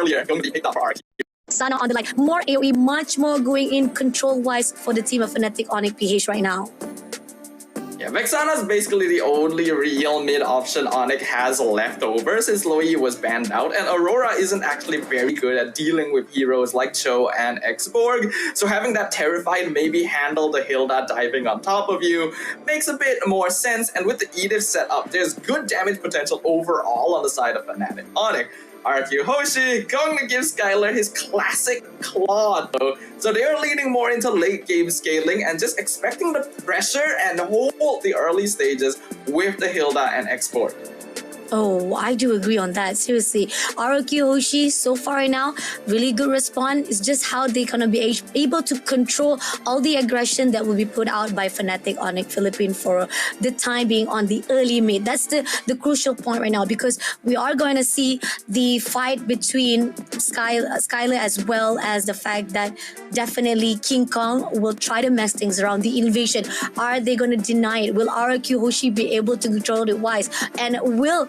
earlier going to be picked up for RRQ. Sana on the line. More AoE, much more going in control-wise for the team of FANATIC ONIC PH right now. Yeah, Vexana is basically the only real mid option ONIC has left over since Loi was banned out, and Aurora isn't actually very good at dealing with heroes like Cho and Xborg, so having that Terrified maybe handle the Hilda diving on top of you makes a bit more sense, and with the Edith set up, there's good damage potential overall on the side of FANATIC ONIC. RRQ HOSHI going to give Skylar his classic claw though, so they are leaning more into late game scaling and just expecting the pressure and hold the early stages with the Hilda and Export. Oh, I do agree on that. Seriously, RRQ HOSHI so far right now, really good response. It's just how they gonna be able to control all the aggression that will be put out by FANATIC ONIC Philippines for the time being on the early mid. That's the crucial point right now, because we are going to see the fight between Skylar as well as the fact that definitely King Kong will try to mess things around. The invasion, are they going to deny it? Will RRQ HOSHI be able to control it wise? And will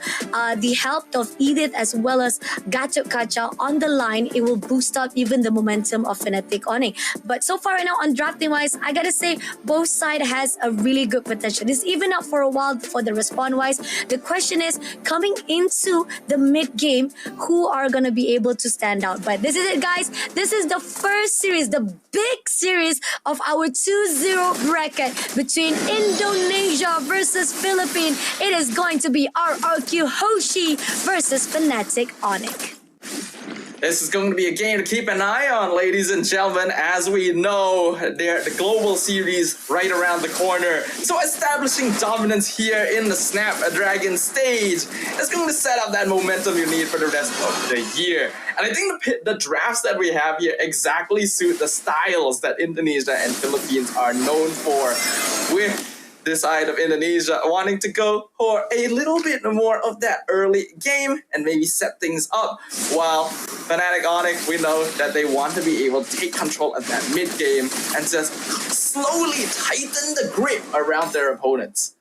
the help of Edith as well as Gatot Kacha on the line, it will boost up even the momentum of FANATIC ONIC. But so far right now on drafting wise, I gotta say both side has a really good potential. This even up for a while for the respawn wise. The question is, coming into the mid game, who are gonna be able to stand out? But this is it, guys. This is the first series, the big series of our 2-0 bracket between Indonesia versus Philippines. It is going to be RRQ HOSHI versus FANATIC ONIC. This is going to be a game to keep an eye on, ladies and gentlemen. As we know, the global series right around the corner. So establishing dominance here in the Snapdragon stage is going to set up that momentum you need for the rest of the year. And I think the drafts that we have here exactly suit the styles that Indonesia and Philippines are known for, with this side of Indonesia wanting to go for a little bit more of that early game and maybe set things up, while FANATIC ONIC, we know that they want to be able to take control at that mid game and just slowly tighten the grip around their opponents.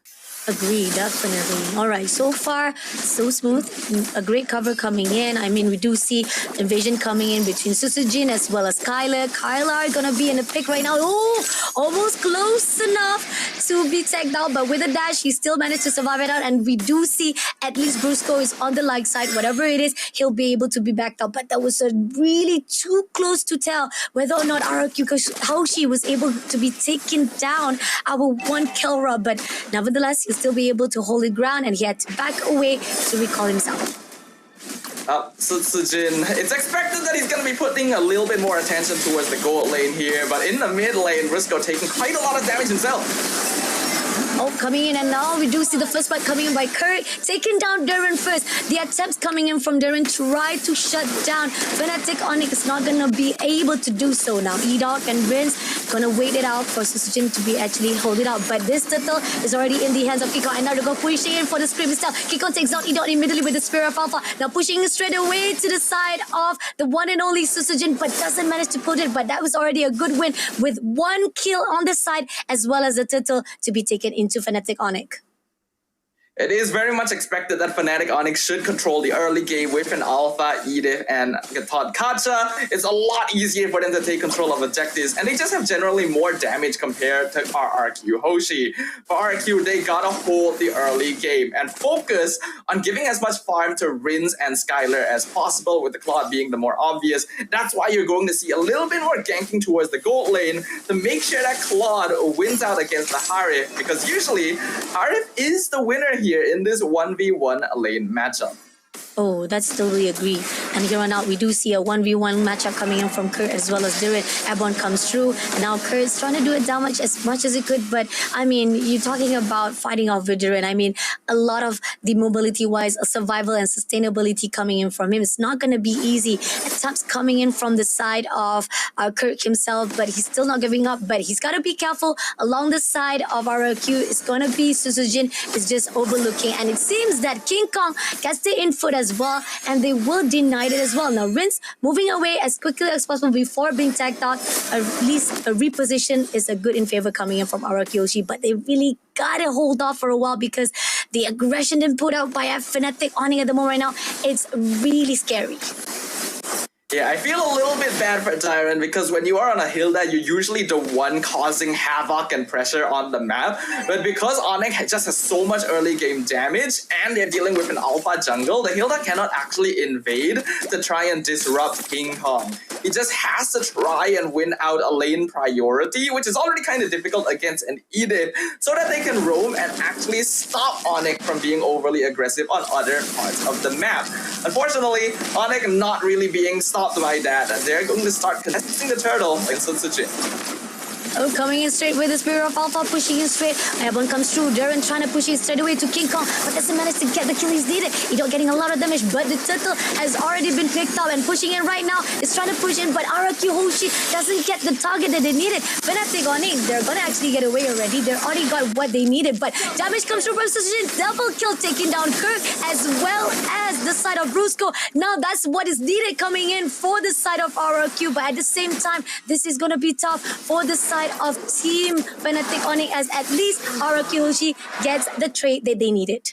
Agree, definitely. All right, so far, so smooth. A great cover coming in. I mean, we do see invasion coming in between Susujin as well as Kyler. Kyler gonna be in the pick right now. Oh, almost close enough to be tagged out, but with a dash, he still managed to survive it out. And we do see at least Brusco is on the like side. Whatever it is, he'll be able to be backed up. But that was a really too close to tell whether or not RRQ HOSHI was able to be taken down our one Kelra. But nevertheless, he'll still be able to hold his ground, and he had to back away to recall himself. Sujin, it's expected that he's going to be putting a little bit more attention towards the gold lane here, but in the mid lane, Risco taking quite a lot of damage himself. Oh, coming in, and now we do see the first fight coming in by Kurt, taking down Darren first. The attempts coming in from Darren try to shut down FANATIC ONIC is not going to be able to do so now. E-Dog and Vince gonna wait it out for Susujin to be actually hold it out, but this turtle is already in the hands of Kiko, and now they go pushing in for the scream itself. Kiko takes down E-Dog immediately with the Spear of Alpha, now pushing straight away to the side of the one and only Susujin, but doesn't manage to put it. But that was already a good win with one kill on the side as well as the turtle to be taken into FANATIC ONIC. It is very much expected that FANATIC ONIC should control the early game with an Alpha, Edith, and Gatot Kacha. It's a lot easier for them to take control of objectives, and they just have generally more damage compared to RRQ HOSHI. For RRQ, they gotta hold the early game and focus on giving as much farm to Rins and Skylar as possible, with the Claude being the more obvious. That's why you're going to see a little bit more ganking towards the gold lane to make sure that Claude wins out against the Harif, because usually Harif is the winner here in this 1v1 lane matchup. Oh, that's totally agree. And here on out, we do see a 1v1 matchup coming in from Kurt as well as Darren. Airborne comes through, and now Kurt's trying to do it damage as much as he could. But I mean, you're talking about fighting off with Darren. I mean, a lot of the mobility-wise, survival and sustainability coming in from him. It's not going to be easy. Attempts coming in from the side of Kurt himself, but he's still not giving up. But he's got to be careful along the side of RRQ. It's going to be Susujin is just overlooking, and it seems that King Kong gets the input as well, and they will deny it as well. Now, Rince moving away as quickly as possible before being tagged out. At least a reposition is a good in favor coming in from RRQ HOSHI, but they really gotta hold off for a while because the aggression input out by FANATIC ONIC at the moment right now, it's really scary. Yeah, I feel a little bit bad for Tyrant because when you are on a Hilda, you're usually the one causing havoc and pressure on the map. But because ONIC just has so much early game damage and they're dealing with an alpha jungle, the Hilda cannot actually invade to try and disrupt King Kong. He just has to try and win out a lane priority, which is already kind of difficult against an Edith, so that they can roam and actually stop ONIC from being overly aggressive on other parts of the map. Unfortunately, ONIC not really being stopped by that. They're going to start contesting the turtle in Sun Sujin. Oh, coming in straight with the Spirit of Alpha, pushing in straight. Airborne comes through. Darren trying to push in straight away to King Kong, but doesn't manage to get the kill he's needed. He's not getting a lot of damage, but the turtle has already been picked up and pushing in right now. It's trying to push in, but RRQ HOSHI doesn't get the target that they needed. FANATIC on it, they're gonna actually get away already. They already got what they needed, but damage comes through from Sujin. Double kill taking down Kirk as well as the side of Brusco. Now that's what is needed coming in for the side of RRQ, but at the same time, this is gonna be tough for the side of Team FANATIC on it, as at least RRQ HOSHI gets the trade that they needed.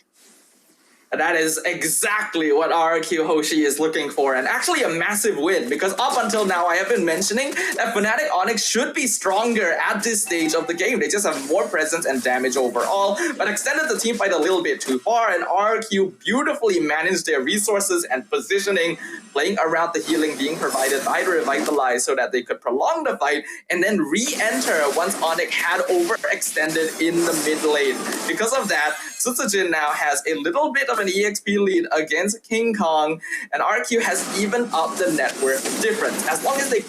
That is exactly what RRQ HOSHI is looking for, and actually a massive win, because up until now I have been mentioning that FANATIC ONIC should be stronger at this stage of the game. They just have more presence and damage overall, but extended the team fight a little bit too far, and RRQ beautifully managed their resources and positioning, playing around the healing being provided by the Revitalize so that they could prolong the fight and then re-enter once ONIC had overextended in the mid lane. Because of that, Sutsujin now has a little bit of an EXP lead against King Kong, and RQ has evened up the net worth difference. As long as they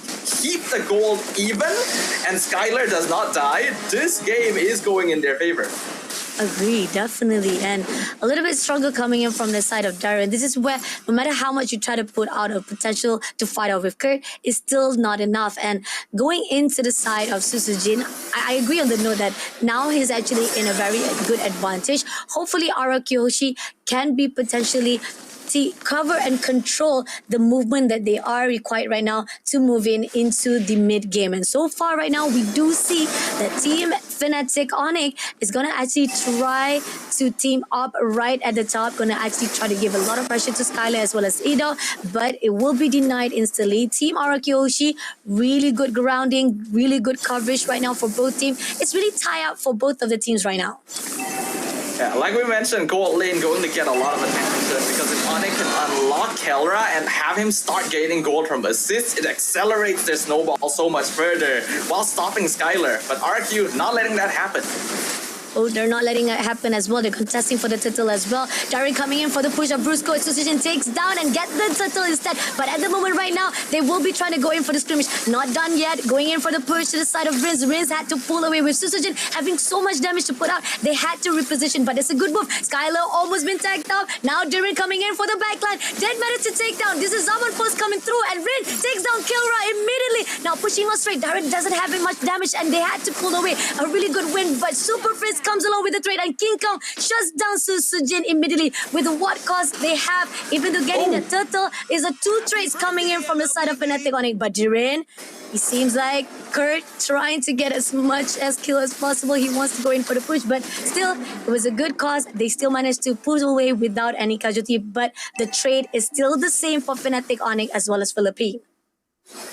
keep the gold even and Skylar does not die, this game is going in their favor. Agree, definitely. And a little bit stronger coming in from the side of Darren. This is where no matter how much you try to put out a potential to fight out with Kurt, it's still not enough. And going into the side of Susujin, I agree on the note that now he's actually in a very good advantage. Hopefully RRQ HOSHI can be potentially cover and control the movement that they are required right now to move into the mid game. And so far right now, we do see that Team FANATIC ONIC is going to actually try to team up right at the top, going to actually try to give a lot of pressure to Skylar as well as Ida, but it will be denied instantly. Team RRQ HOSHI, really good grounding, really good coverage right now for both teams. It's really tie up for both of the teams right now. Yeah, like we mentioned, gold lane going to get a lot of attention because if ONIC can unlock Kelra and have him start gaining gold from assists, it accelerates their snowball so much further while stopping Skylar. But RQ not letting that happen. Oh, they're not letting it happen as well. They're contesting for the turtle as well. Darren coming in for the push of Brusco. Susushin takes down and gets the turtle instead. But at the moment right now, they will be trying to go in for the skirmish. Not done yet. Going in for the push to the side of Riz. Riz had to pull away with Susushin having so much damage to put out. They had to reposition, but it's a good move. Skylar almost been tagged out. Now Darren coming in for the backline. Dead managed to take down. This is Zaman Post coming through, and Rin takes down Kilra immediately. Now pushing on straight. Darren doesn't have much damage, and they had to pull away. A really good win, but Super Frizz comes along with the trade, and King Kong shuts down Sujin immediately with what cost they have. Even though getting the turtle is a 2 trades coming in from the side of FANATIC ONIC, but Jiren, he seems like Kurt trying to get as much as kill as possible. He wants to go in for the push, but still, it was a good cause. They still managed to pull away without any casualty, but the trade is still the same for FANATIC ONIC as well as Philippine.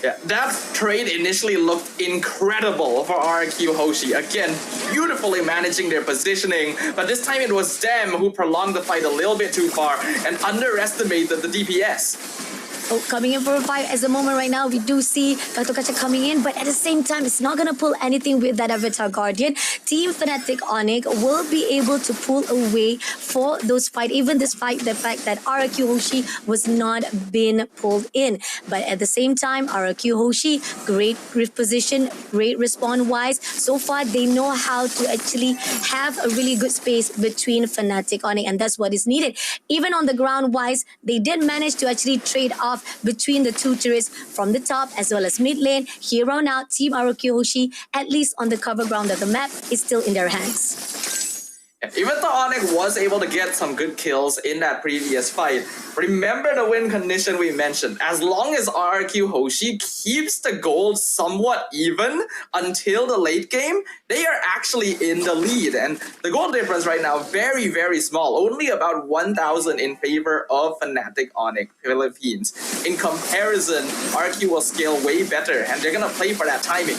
Yeah, that trade initially looked incredible for RRQ HOSHI. Again, beautifully managing their positioning, but this time it was them who prolonged the fight a little bit too far and underestimated the DPS. Oh, coming in for a fight as the moment right now, we do see Katokacha coming in, but at the same time, it's not going to pull anything with that Avatar Guardian. Team FANATIC ONIC will be able to pull away for those fight, even despite the fact that RRQ HOSHI was not been pulled in. But at the same time, RRQ HOSHI, great position, great respawn-wise. So far, they know how to actually have a really good space between FANATIC ONIC, and that's what is needed. Even on the ground-wise, they did manage to actually trade off between the 2 turrets from the top as well as mid lane. Here on out, Team RRQ HOSHI, at least on the cover ground of the map, is still in their hands. Even though ONIC was able to get some good kills in that previous fight, remember the win condition we mentioned. As long as RRQ HOSHI keeps the gold somewhat even until the late game, they are actually in the lead. And the gold difference right now, very, very small. Only about 1,000 in favor of FANATIC ONIC Philippines. In comparison, RRQ will scale way better, and they're going to play for that timing.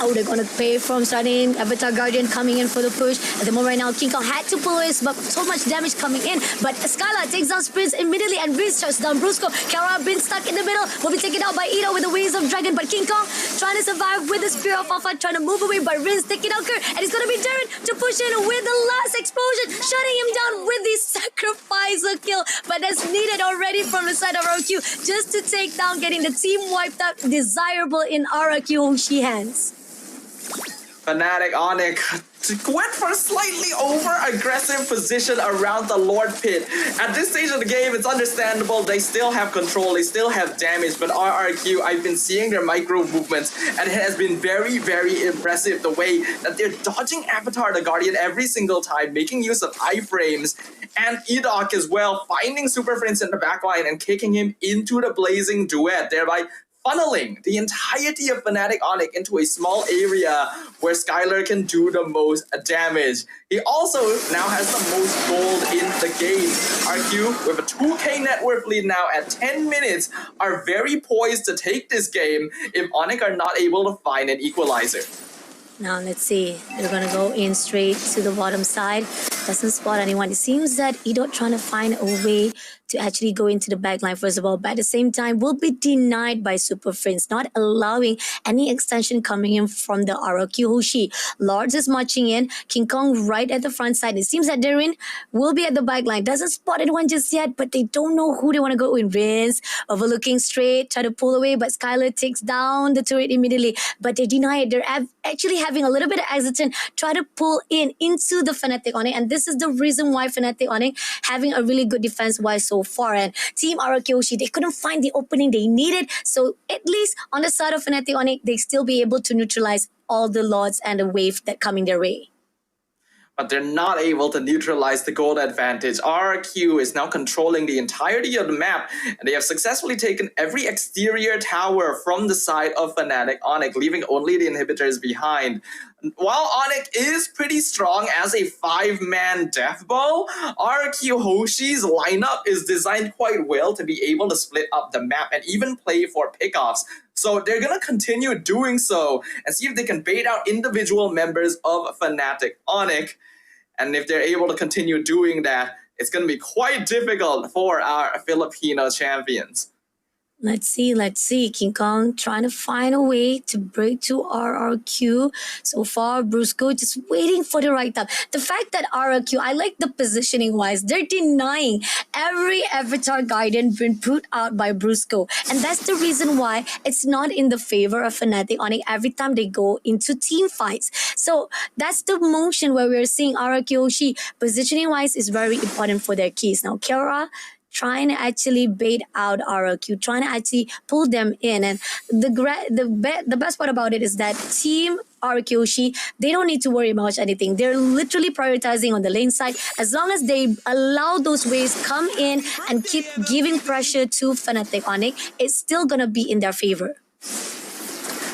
Oh, they're gonna pay from starting. Avatar Guardian coming in for the push. At the moment right now, King Kong had to pull his, but so much damage coming in. But Skylar takes down Sprints immediately, and Vince shuts down Brusco. Kara been stuck in the middle, will be taken out by Ito with the Wings of Dragon. But King Kong trying to survive with the Spear of Alpha, trying to move away, but Vince taking out Kurt. And it's gonna be Darren to push in with the last explosion, shutting him down with the sacrificer kill. But that's needed already from the side of RRQ, just to take down, getting the team wiped out. Desirable in RRQ HOSHI hands. FANATIC ONIC went for a slightly over-aggressive position around the Lord Pit. At this stage of the game, it's understandable. They still have control, they still have damage, but RRQ, I've been seeing their micro movements, and it has been very, very impressive the way that they're dodging Avatar the Guardian every single time, making use of iframes, and Edok as well, finding Super Prince in the backline and kicking him into the Blazing Duet, thereby funneling the entirety of FANATIC ONIC into a small area where Skylar can do the most damage. He also now has the most gold in the game. RQ, with a 2k net worth lead now at 10 minutes, are very poised to take this game if ONIC are not able to find an equalizer. Now let's see. They're gonna go in straight to the bottom side. Doesn't spot anyone. It seems that Edo trying to find a way to actually go into the backline first of all, but at the same time will be denied by Super Friends, not allowing any extension coming in from the RRQ HOSHI. Lords is marching in. King Kong right at the front side. It seems that Darren will be at the backline. Doesn't spot anyone just yet, but they don't know who they want to go in. Vince overlooking straight, try to pull away, but Skylar takes down the turret immediately. But they deny it. They're actually having a little bit of hesitant, try to pull in into the FANATIC ONIC, and this is the reason why FANATIC ONIC having a really good defense wise so far. And Team RRQ HOSHI, they couldn't find the opening they needed, so at least on the side of FANATIC ONIC, they still be able to neutralize all the lords and the wave that coming their way. But they're not able to neutralize the gold advantage. RRQ is now controlling the entirety of the map, and they have successfully taken every exterior tower from the side of FANATIC ONIC, leaving only the inhibitors behind. While ONIC is pretty strong as a 5-man death ball, RRQ HOSHI's lineup is designed quite well to be able to split up the map and even play for pickoffs. So they're going to continue doing so and see if they can bait out individual members of FANATIC ONIC. And if they're able to continue doing that, it's going to be quite difficult for our Filipino champions. Let's see. King Kong trying to find a way to break to RRQ. So far, Brusco just waiting for the right time. The fact that RRQ, I like the positioning wise, they're denying every Avatar Guardian been put out by Brusco. And that's the reason why it's not in the favor of FANATIC ONIC every time they go into team fights. So that's the motion where we're seeing RRQ HOSHI positioning wise is very important for their keys. Now, Kara trying to actually bait out RRQ, trying to actually pull them in. And the best part about it is that Team RRQ HOSHI, they don't need to worry about anything. They're literally prioritizing on the lane side. As long as they allow those waves come in and keep giving pressure to FANATIC ONIC, it's still going to be in their favor.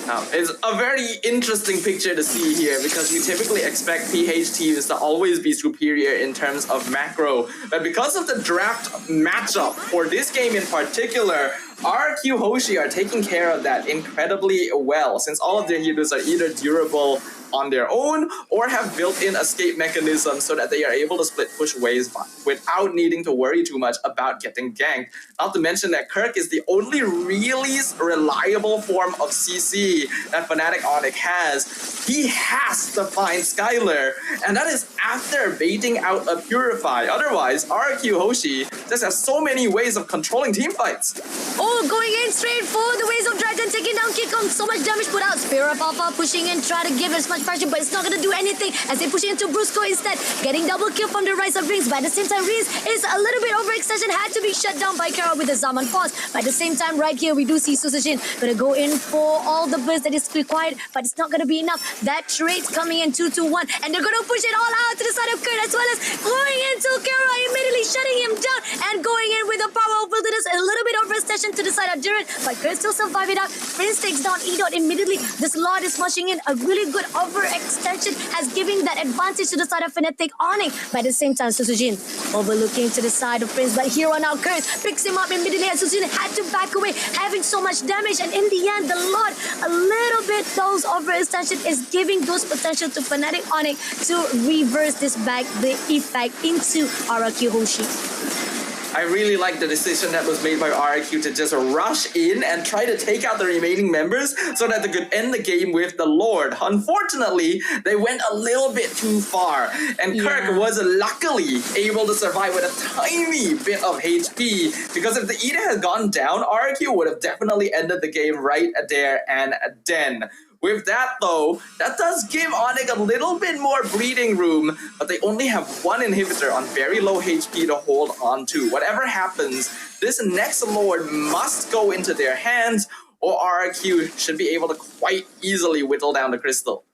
Now, it's a very interesting picture to see here because we typically expect PH teams to always be superior in terms of macro. But because of the draft matchup for this game in particular, RRQ HOSHI are taking care of that incredibly well, since all of their heroes are either durable on their own or have built-in escape mechanisms so that they are able to split push waves without needing to worry too much about getting ganked. Not to mention that Kirk is the only really reliable form of CC that FANATIC ONIC has. He has to find Skylar, and that is after baiting out a Purify. Otherwise, RRQ HOSHI just has so many ways of controlling team fights. Oh, going in straight for the Waves of Dragon, taking down Kikong. So much damage put out. Spear of Alpha pushing in, try to give as much pressure, but it's not going to do anything as they push into Brusco instead. Getting double kill from the Rise of Rings. But at the same time, Reese is a little bit overextension, had to be shut down by Kara with the Zaman Force. But at the same time, right here, we do see Susujin going to go in for all the burst that is required, but it's not going to be enough. That trade's coming in 2-2-1, and they're going to push it all out to the side of Kurt, as well as going into Kara, immediately shutting him down and going in with the power of wilderness. A little bit overextension to the side of Duran, but Kurt still survive it out. Prince takes down Edot immediately. This Lord is smashing in. A really good overextension has given that advantage to the side of FANATIC ONIC. But at the same time, Susujin overlooking to the side of Prince, but here on now Kurt picks him up immediately, and Susujin had to back away, having so much damage, and in the end, the Lord, a little bit those overextension is giving those potential to FANATIC ONIC to reverse this back, the effect into RRQ HOSHI. I really like the decision that was made by RRQ to just rush in and try to take out the remaining members so that they could end the game with the Lord. Unfortunately, they went a little bit too far, and Kirk was luckily able to survive with a tiny bit of HP, because if the Eda had gone down, RRQ would have definitely ended the game right there and then. With that though, that does give ONIC a little bit more breathing room, but they only have one inhibitor on very low HP to hold on to. Whatever happens, this next Lord must go into their hands, or RRQ should be able to quite easily whittle down the crystal.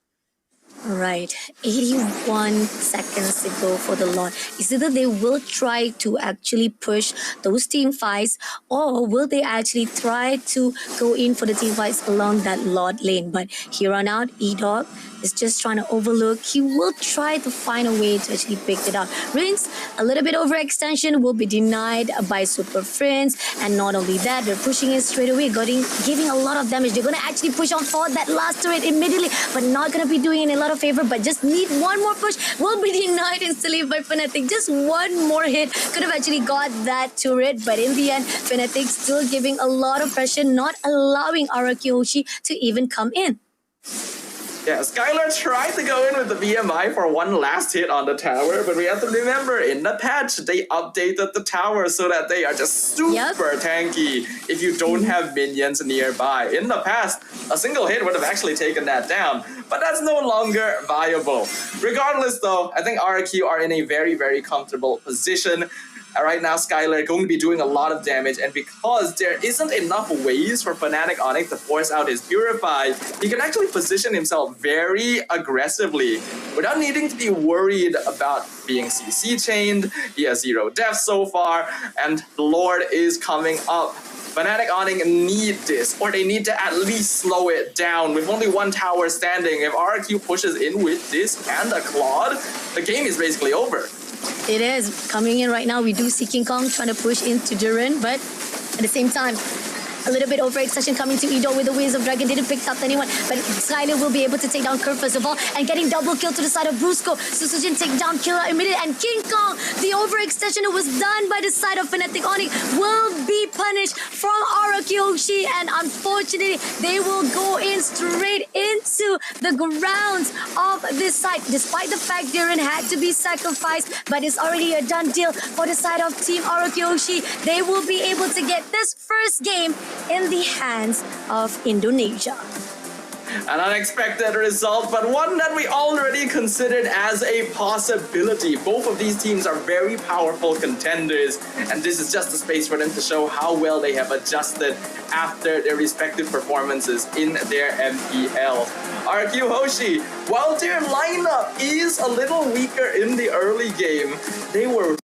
Right, 81 seconds to go for the Lord. Is either they will try to actually push those team fights, or will they actually try to go in for the team fights along that Lord lane? But here on out, E-Dog is just trying to overlook. He will try to find a way to actually pick it up. Rinse, a little bit overextension will be denied by Super Friends, and not only that, they're pushing it straight away, giving a lot of damage. They're going to actually push on for that last turret immediately, but not going to be doing it a lot of favor, but just need one more push. Will be denied instantly by FANATIC. Just one more hit could have actually got that turret, but in the end, FANATIC still giving a lot of pressure, not allowing RRQ HOSHI to even come in. Yeah, Skylar tried to go in with the VMI for one last hit on the tower, but we have to remember, in the patch, they updated the tower so that they are just super tanky if you don't have minions nearby. In the past, a single hit would have actually taken that down, but that's no longer viable. Regardless though, I think RRQ are in a very, very comfortable position. Right now, Skylar going to be doing a lot of damage, and because there isn't enough ways for FANATIC ONIC to force out his Purify, he can actually position himself very aggressively without needing to be worried about being CC chained. He has 0 deaths so far, and the Lord is coming up. FANATIC ONIC need this, or they need to at least slow it down. With only one tower standing, if RRQ pushes in with this and a Claude, the game is basically over. It is coming in right now. We do see King Kong trying to push into Duran, but at the same time, a little bit overextension coming to Edo with the Waves of Dragon. Didn't pick up anyone, but Skylar will be able to take down Kurt first of all, and getting double kill to the side of Brusco. Susujin take down Killer immediately, and King Kong, the overextension that was done by the side of FANATIC ONIC, will be punished from RRQ HOSHI, and unfortunately, they will go in straight into the grounds of this side. Despite the fact Duran had to be sacrificed, but it's already a done deal for the side of Team RRQ HOSHI. They will be able to get this first game in the hands of Indonesia. An unexpected result, but one that we already considered as a possibility. Both of these teams are very powerful contenders, and this is just a space for them to show how well they have adjusted after their respective performances in their MPL. RRQ HOSHI, while their lineup is a little weaker in the early game, they were